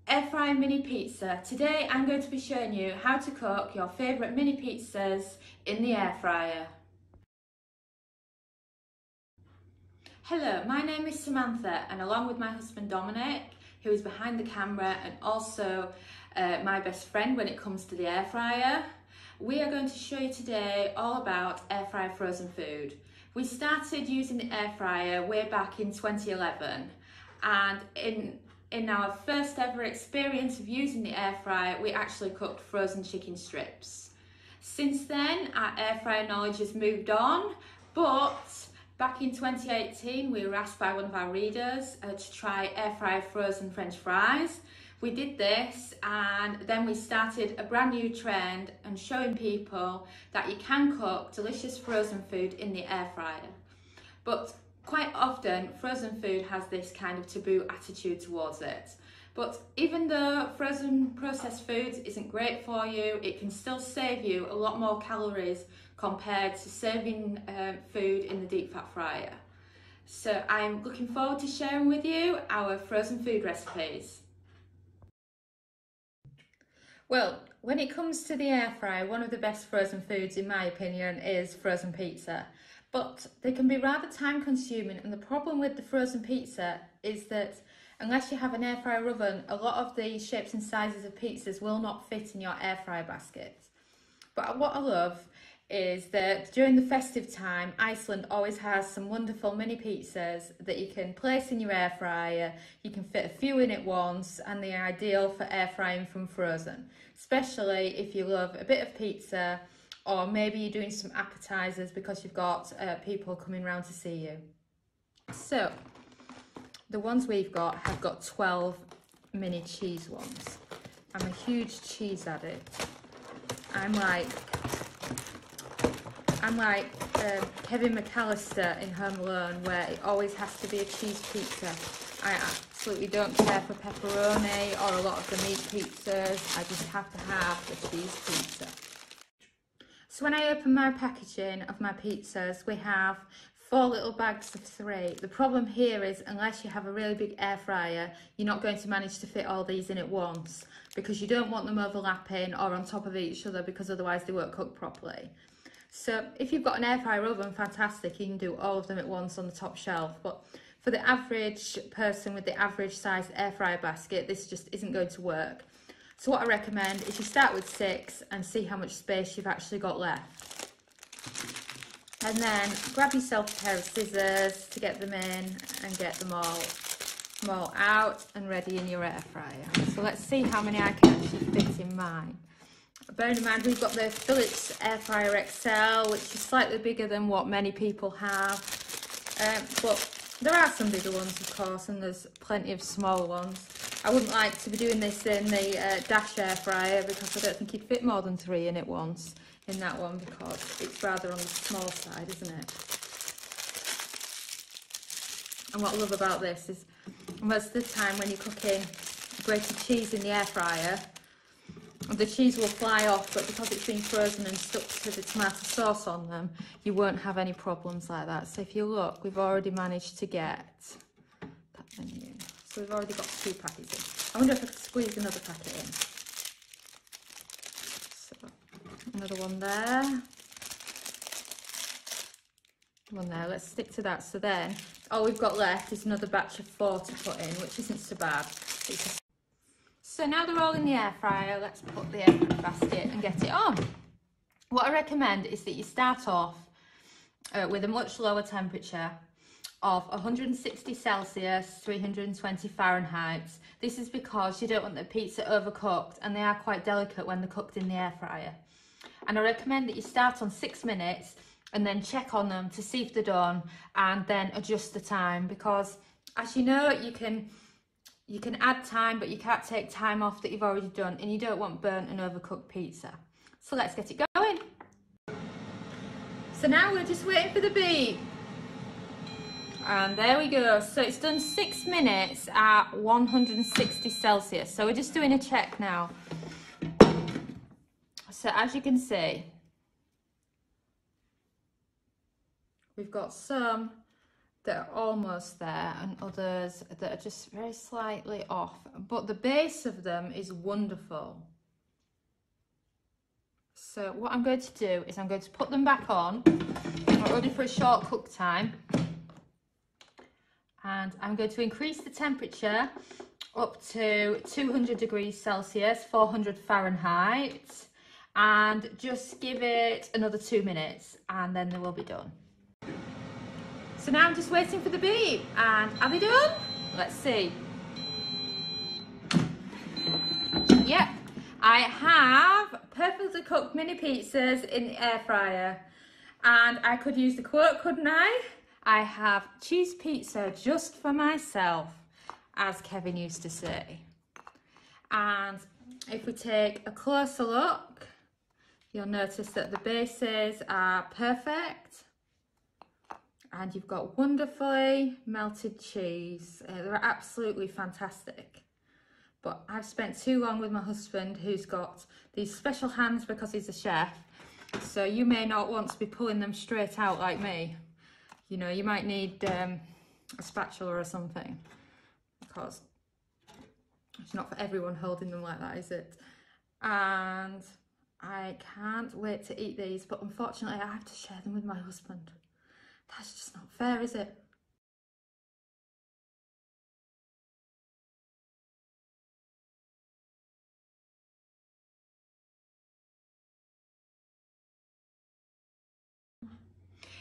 Air fry mini pizza. Today I'm going to be showing you how to cook your favourite mini pizzas in the air fryer. Hello, my name is Samantha, and along with my husband Dominic, who is behind the camera and also my best friend when it comes to the air fryer, we are going to show you today all about air fryer frozen food. We started using the air fryer way back in 2011, and in our first ever experience of using the air fryer, we actually cooked frozen chicken strips. Since then, our air fryer knowledge has moved on, but back in 2018, we were asked by one of our readers to try air fryer frozen French fries. We did this, and then we started a brand new trend and showing people that you can cook delicious frozen food in the air fryer. But quite often, frozen food has this kind of taboo attitude towards it. But even though frozen processed foods isn't great for you, it can still save you a lot more calories compared to serving food in the deep fat fryer. So I'm looking forward to sharing with you our frozen food recipes. Well, when it comes to the air fryer, one of the best frozen foods in my opinion is frozen pizza. But they can be rather time consuming, and the problem with the frozen pizza is that unless you have an air fryer oven, a lot of the shapes and sizes of pizzas will not fit in your air fryer basket. But what I love is that during the festive time, Iceland always has some wonderful mini pizzas that you can place in your air fryer. You can fit a few in at once, and they're ideal for air frying from frozen, especially if you love a bit of pizza, or maybe you're doing some appetizers because you've got people coming round to see you. So the ones we've got have got 12 mini cheese ones. I'm a huge cheese addict. I'm like Kevin McAllister in Home Alone, where it always has to be a cheese pizza. I absolutely don't care for pepperoni or a lot of the meat pizzas. I just have to have the cheese pizza. So when I open my packaging of my pizzas, we have 4 little bags of 3. The problem here is, unless you have a really big air fryer, you're not going to manage to fit all these in at once, because you don't want them overlapping or on top of each other, because otherwise they won't cook properly. So if you've got an air fryer oven, fantastic, you can do all of them at once on the top shelf. But for the average person with the average sized air fryer basket, this just isn't going to work. So what I recommend is you start with 6 and see how much space you've actually got left. And then grab yourself a pair of scissors to get them in and get them all out and ready in your air fryer. So let's see how many I can actually fit in mine. Bearing in mind we've got the Philips Air Fryer XL, which is slightly bigger than what many people have. But there are some bigger ones, of course, and there's plenty of smaller ones. I wouldn't like to be doing this in the Dash air fryer, because I don't think you'd fit more than 3 in at once in that one, because it's rather on the small side, isn't it? And what I love about this is most of the time when you're cooking grated cheese in the air fryer, the cheese will fly off, but because it's been frozen and stuck to the tomato sauce on them, you won't have any problems like that. So if you look, we've already managed to get that menu. So we've already got 2 packets in. I wonder if I could squeeze another packet in. So another one there. One there, let's stick to that. So then all we've got left is another batch of 4 to put in, which isn't so bad. So now they're all in the air fryer, let's put the air fryer basket and get it on. What I recommend is that you start off with a much lower temperature of 160 Celsius, 320 Fahrenheit. This is because you don't want the pizza overcooked, and they are quite delicate when they're cooked in the air fryer. And I recommend that you start on 6 minutes and then check on them to see if they're done, and then adjust the time, because as you know, you can add time, but you can't take time off that you've already done, and you don't want burnt and overcooked pizza. So let's get it going. So now we're just waiting for the beep. And there we go. So it's done 6 minutes at 160 Celsius. So we're just doing a check now. So as you can see, we've got some that are almost there and others that are just very slightly off, but the base of them is wonderful. So what I'm going to do is I'm going to put them back on. We're ready for a short cook time, and I'm going to increase the temperature up to 200 degrees Celsius, 400 Fahrenheit, and just give it another 2 minutes and then they will be done. So now I'm just waiting for the beep, and are they done? Let's see. Yep, I have perfectly cooked mini pizzas in the air fryer, and I could use the quote, couldn't I? I have cheese pizza just for myself, as Kevin used to say. And if we take a closer look, you'll notice that the bases are perfect. And you've got wonderfully melted cheese. They're absolutely fantastic. But I've spent too long with my husband, who's got these special hands because he's a chef. So you may not want to be pulling them straight out like me. You know, you might need a spatula or something, because it's not for everyone holding them like that, is it? And I can't wait to eat these, but unfortunately I have to share them with my husband. That's just not fair, is it?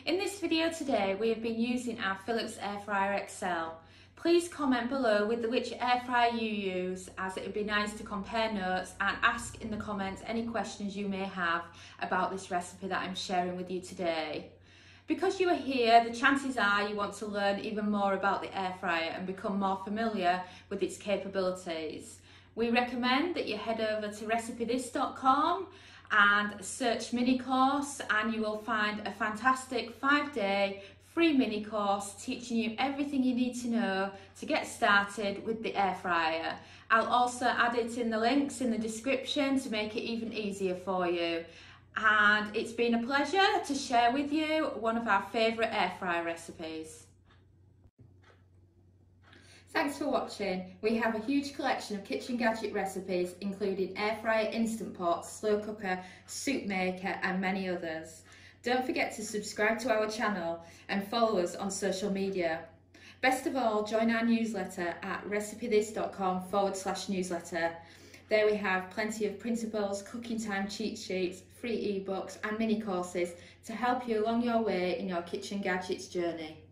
In this video today, we have been using our Philips Air Fryer XL. Please comment below with which air fryer you use, as it would be nice to compare notes, and ask in the comments any questions you may have about this recipe that I'm sharing with you today. Because you are here, the chances are you want to learn even more about the air fryer and become more familiar with its capabilities. We recommend that you head over to recipethis.com and search mini course, and you will find a fantastic 5-day free mini course teaching you everything you need to know to get started with the air fryer. I'll also add it in the links in the description to make it even easier for you. And it's been a pleasure to share with you one of our favourite air fryer recipes. Thanks for watching. We have a huge collection of kitchen gadget recipes, including air fryer, instant pot, slow cooker, soup maker and many others. Don't forget to subscribe to our channel and follow us on social media. Best of all, join our newsletter at recipethis.com/newsletter. There we have plenty of printables, cooking time cheat sheets, free ebooks and mini courses to help you along your way in your kitchen gadgets journey.